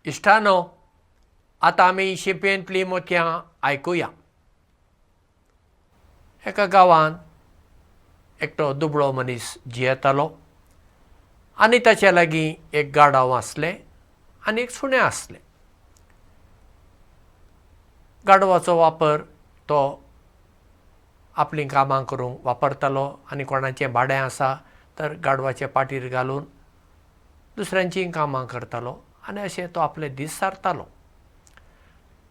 इश्टानो, आता आमी शिंपेंतली मोतयां आयकुया. एका गांवांत एकटो दुबळो मनीस जियेतालो आनी ताचे लागीं एक गाडव आसलें आनी एक सुणें आसलें. गाडवाचो वापर तो आपलीं कामां करूंक वापरतालो आनी कोणाचें भाडें आसा तर गाडवाचे पाठीर घालून दुसऱ्यांचीं कामां करतालो आनी अशें तो आपले दीस सारतालो.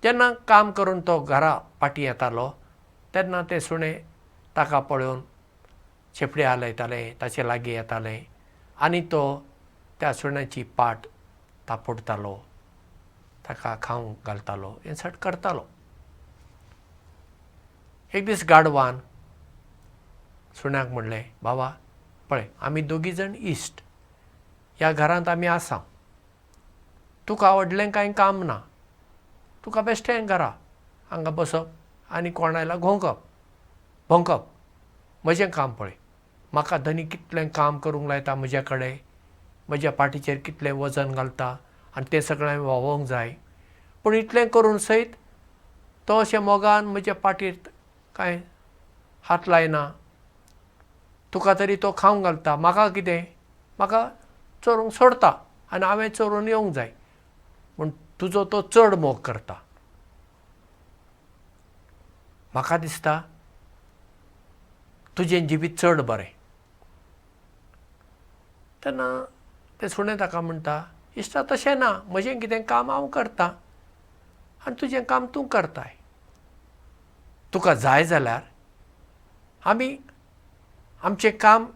जेन्ना काम करून तो घरा फाटीं येतालो तेन्ना तें सुणें ताका पळोवन शेपडी हालयतालें, ताचे लागीं येतालें आनी तो त्या सुण्याची पाट तापोडटालो, ताका खावंक घालतालो, हें सट करतालो. एक दीस गाडवान सुण्याक म्हणलें, बाबा पळय, आमी दोगी जाण इश्ट, ह्या घरांत आमी आसा, तुका व्हडलें कांय काम ना, तुका बेश्टें घरा हांगा बसप आनी कोण आयला घोंकप भोंकप, म्हजें काम पळय. म्हाका धनी कितलें काम करूंक लायता म्हजे कडेन, म्हज्या पाठीचेर कितलें वजन घालता आनी तें सगळें हांवें व्होंवोंक जाय, पूण इतलें करून सयत तो अशें मोगान म्हज्या पाठीर कांय हात लायना. तुका तरी तो खावंक घालता, म्हाका कितें, म्हाका चोरूंक सोडता आनी हांवें चोरून येवंक जाय, पूण तुजो तो चड मोग करता. म्हाका दिसता तुजें जिवीत चड बरें. तेन्ना तें सुणें ताका म्हणटा, इश्टा तशें ना, म्हजें कितें काम हांव करतां आनी तुजें काम तूं करताय. तुका जाय जाल्यार आमी आमचें काम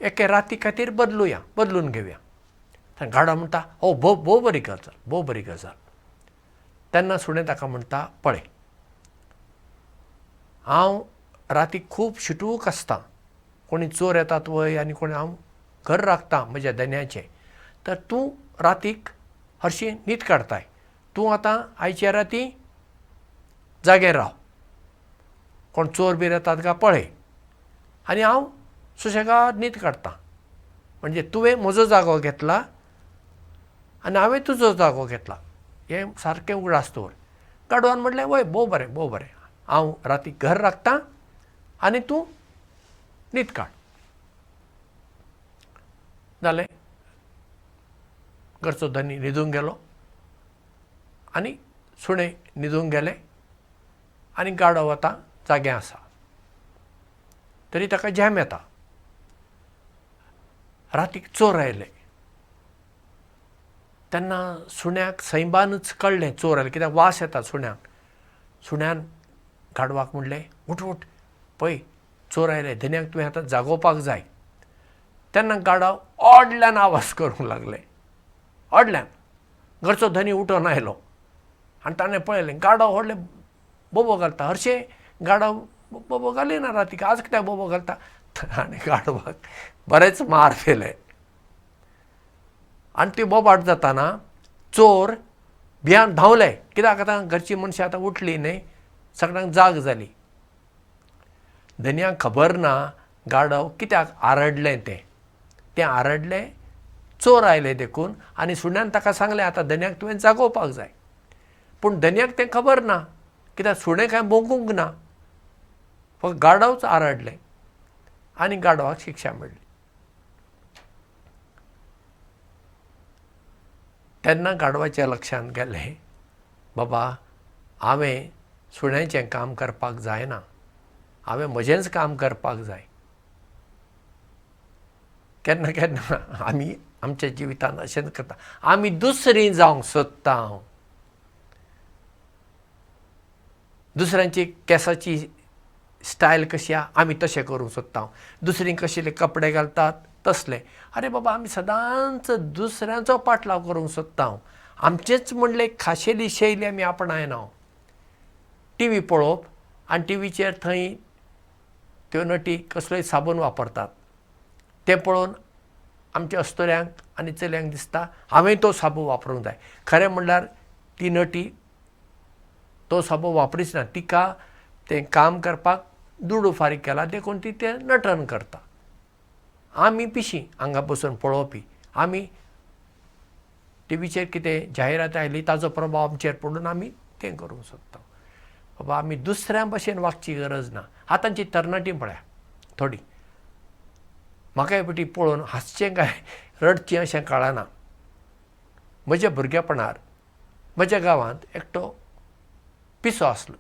एके राती खातीर बदलून घेवया. गाडव म्हणटा, हो भोव बरी गजाल. तेन्ना सुणें ताका म्हणटा, पळय, हांव रातीक खूब शिटूक आसतां, कोणी चोर येतात वय आनी कोणी हांव घर राखतां म्हज्या धन्याचें, तर तूं रातीक हरशीं न्हीद काडताय. तूं आतां आयचे राती जागेर राव, कोण चोर बी येतात काय पळय, आनी हांव सुशेगाद न्हीद काडटां. म्हणजे तुवें म्हजो जागो घेतला आनी हांवें तुजो जागो घेतला, हें सारकें उगडास दवर. गाडवान म्हणलें, वय भोव बरें, हांव राती घर राखतां आनी तूं न्हीद काड. जालें. घरचो धनी न्हिदूंक गेलो आनी सुणें न्हिदूंक गेलें आनी गाडव आतां जागें आसा. तरी ताका झेम येता. रातीक चोर आयले तेन्ना सुण्याक सैबानूच कळ्ळें चोर आयले, कित्याक वास येता सुण्याक. सुण्यान गाडवाक म्हणलें, उठ पळय, चोर आयले, धन्याक तुवें आतां जागोवपाक जाय. तेन्ना गाडव ओडल्यान आवाज करूंक लागलें, ओडल्यान. घरचो धनी उठून आयलो आनी ताणें पळयलें गाडव व्हडलें बोबो घालता. हरशें गाडव बोबो घालिना रातीक, आज कित्याक बोबो घालता. आनी गाडवाक बरेंच मार केले. आनी ती बोबाट जाताना चोर भियान धांवले, कित्याक आतां घरचीं मनशां आतां उठलीं न्हय, सगळ्यांक जाग जाली. धन्याक खबर ना गाडव कित्याक आरडलें तें आरडलें चोर आयले देखून, आनी सुण्यान ताका सांगलें, आतां धन्याक तुवें जागोवपाक जाय. पूण धन्याक तें खबर ना, कित्याक सुणें कांय भोंकूंक ना, फकत गाडवच आरडलें आनी गाडवाक शिक्षा मेळ्ळी. तेन्ना गाडवाच्या लक्षांत गेलें, बाबा हांवें सुण्याचें काम करपाक जायना, हांवें म्हजेंच काम करपाक जाय. केन्ना केन्ना आमी आमच्या जिवितांत अशेंच करता, आमी दुसरीं जावंक सोदता. दुसऱ्यांची केंसाची स्टायल कशी आहा आमी तशें करूंक सोदता. दुसरीं कशेले कपडे घालतात तसले. आरे बाबा, आमी सदांच दुसऱ्यांचो पाटलाव करूंक सोदता. आमचेच म्हणले खाशेली शैली आमी आपणायना. टीव्ही पळोवप आनी टीव्हीचेर थंय त्यो नटी कसलोय साबण वापरतात, तें पळोवन आमच्या अस्तुऱ्यांक आनी चल्यांक दिसता हांवें तो साबण वापरूंक जाय. खरें म्हणल्यार ती नटी तो साबण वापरीच ना, तिका तें काम करपाक दुडू फारीक केला देखून ती तें नटन करता. आमी पिशीं हांगा बसून पळोवपी, आमी टीव्हीचेर कितें जायरात आयली ताजो प्रभाव आमचेर पडून आमी तें करूंक सोदता. बाबा आमी दुसऱ्या भशेन वागची गरज ना. आतांची तरणाटी पळया थोडी, म्हाका हे फावटी पळोवन हांसचें काय रडचें अशें कळना. म्हज्या भुरगेपणार म्हज्या गांवांत एकटो पिसो आसलो,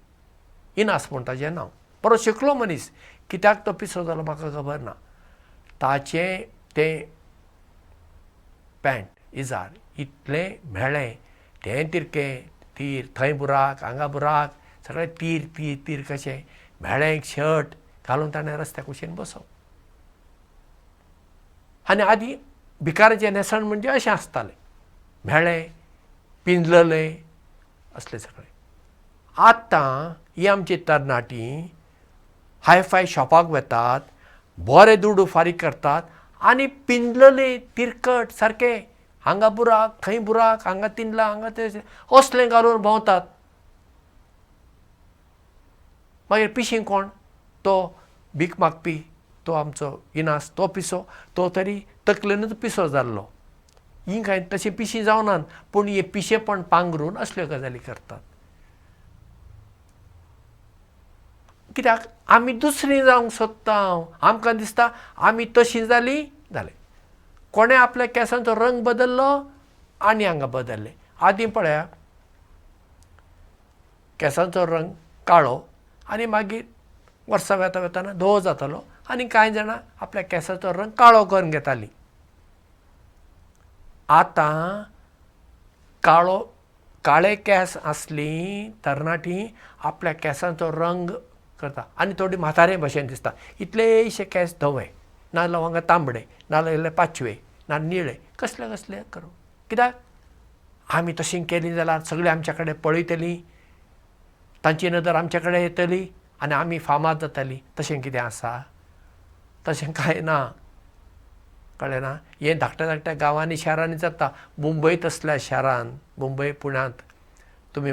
इनास म्हूण ताचें नांव. बरो शिकलो मनीस, कित्याक तो पिसो जालो म्हाका खबर ना. ताचें तें पॅण्ट इजार इतलें म्हेळें, तें तिरकें तीर, थंय बुराक हांगा बुराक, सगळें तीर तीर तीर कशें. म्हेळें शर्ट घालून ताणें रस्त्याक वचून बसप. आनी आदीं भिकाराचें न्हेसण म्हणजे अशें आसतालें, म्हेळें पिंजललें असलें सगळें. आतां ही आमची तरणाटी हायफाय शॉपाक वतात, बरे दुडू फारीक करतात आनी पिंजललें तिरकट सारकें हांगा बुराक थंय बुराक, हांगा तिनलां हांगा तें असलें घालून भोंवतात. मागीर पिशीं कोण? तो भीक मागपी, तो आमचो इनास, तो पिसो, तो तरी तकलेनूच पिसो जाल्लो. ही कांय तशीं पिशीं जावनात, पूण हे पिशेपण पांगरून असल्यो गजाली करतात. कित्याक आमी दुसरीं जावंक सोदता. आमकां दिसता आमी तशीं जालीं जालें. कोणें आपल्या केंसांचो रंग बदल्लो आनी हांगा बदल्ले. आदीं पळया केंसांचो रंग काळो आनी मागीर वर्सां वेता वेताना धवो जातालो आनी कांय जाणां आपल्या केंसाचो रंग काळो करून घेतालीं. आतां काळे केंस आसलीं तरणाटीं आपल्या केंसांचो रंग करता आनी थोडी म्हातारे भशेन दिसता. इतलेशे केंस धवे, नाजाल्यार हांगा तांबडे, नाजाल्यार पाचवे, ना निळे, कसले कसले करूं. कित्याक आमी तशीं केलीं जाल्यार सगळीं आमचे कडेन पळयतलीं, तांची नदर आमचे कडेन येतली आनी आमी फामाद जातालीं. तशें कितें आसा? तशें कांय ना. कळ्ळें ना? हें धाकट्या धाकट्या गांवांनी शारांनी जाता. मुंबय तसल्या शारांत, मुंबय पुण्यांत तुमी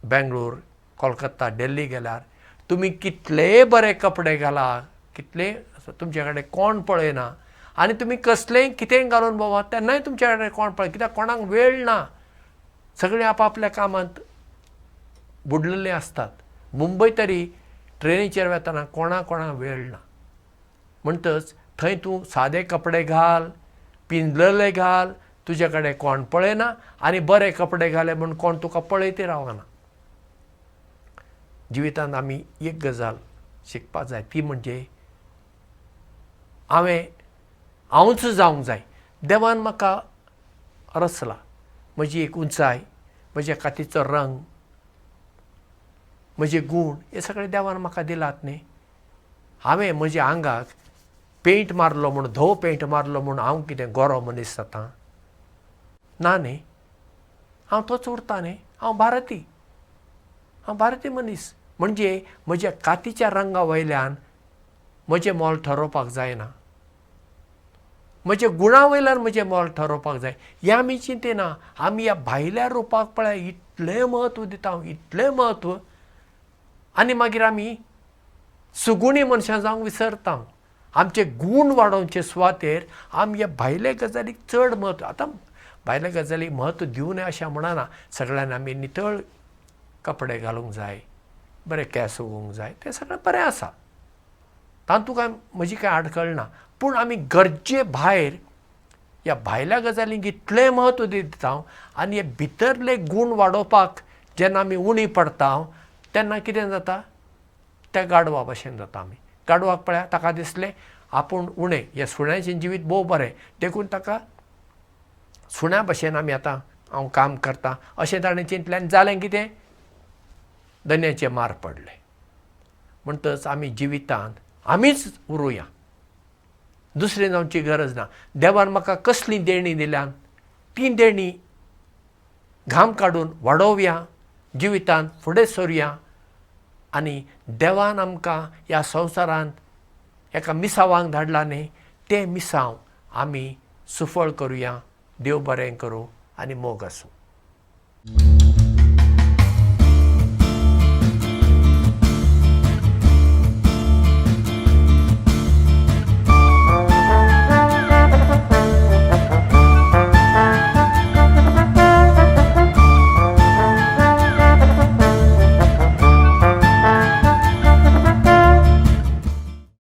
बेंगळूर कोलकत्ता दिल्ली गेल्यार तुमी कितलेय बरे कपडे घाला, कितले तुमचे कडेन कोण पळयना आनी तुमी कसलेंय कितेंय घालून भोंवात तेन्नाय तुमचे कडेन कोण पळय. कित्याक कोणाक वेळ ना. सगळीं आपआपल्या कामांत बुडलेलीं आसतात. मुंबय तरी ट्रेनीचेर वेताना कोणाक वेळ ना. म्हणटच थंय तूं सादे कपडे घाल, पिंजलले घाल, तुजे कडेन कोण पळयना आनी बरे कपडे घाले म्हूण कोण तुका पळयतय रावना. जिवितांत आमी एक गजाल शिकपाक जाय, ती म्हणजे हांवूच जावंक जाय. देवान म्हाका रचला, म्हजी एक उंचाय, म्हज्या कातीचो रंग, म्हजे गूण, हे सगळे देवान म्हाका दिलात न्ही. हांवें म्हज्या आंगाक पेंट मारलो म्हूण, धवो पेंट मारलो म्हूण हांव कितें गोरो मनीस जाता? ना न्ही. हांव तोच उरता न्ही. हांव भारतीय मनीस. म्हणजे म्हज्या कातीच्या रंगा वयल्यान म्हजें मोल ठरोवपाक जायना. म्हज्या गुणा वयल्यान म्हजें मोल ठरोवपाक जाय. हें आमी चिंतिना. आमी ह्या भायल्या रुपाक पळय इतलें म्हत्व दिता, इतलें म्हत्व, आनी मागीर आमी सुगुणी मनशां जावंक विसरता. आमचे गूण वाडोवचे सुवातेर आमी ह्या भायल्या गजालीक चड म्हत्व. आतां भायल्या गजालीक म्हत्व दिवं नये अशें म्हणना. सगळ्यांनी आमी नितळ कपडे घालूंक जाय, बरे केंस उगोवंक जाय, तें सगळें बरें आसा. तातूंत काय म्हजी कांय आडखळ ना. पूण आमी गरजे भायर ह्या भायल्या गजालींक इतलें म्हत्व दिता आनी हे भितरले गूण वाडोवपाक जेन्ना आमी उणी पडटा तेन्ना कितें जाता? त्या गाडवा भशेन जाता आमी. गाडवाक पळया, ताका दिसलें आपूण उणें, हें सुण्याचें जिवीत भोव बरें, देखून ताका सुण्या भशेन आमी आतां हांव काम करतां अशें ताणें चिंतलें आनी जालें कितें? दन्याचें मार पडलें. म्हणटच आमी जिवितांत आमीच उरुया, दुसरें जावची गरज ना. देवान म्हाका कसली देणी दिल्या, ती देणी घाम काडून वाडोवया, जिवितांत फुडें सरुया आनी देवान आमकां ह्या संवसारांत एका मिसावांक धाडला न्ही, तें मिसांव आमी सुफळ करुया. देव बरें करूं आनी मोग आसूं.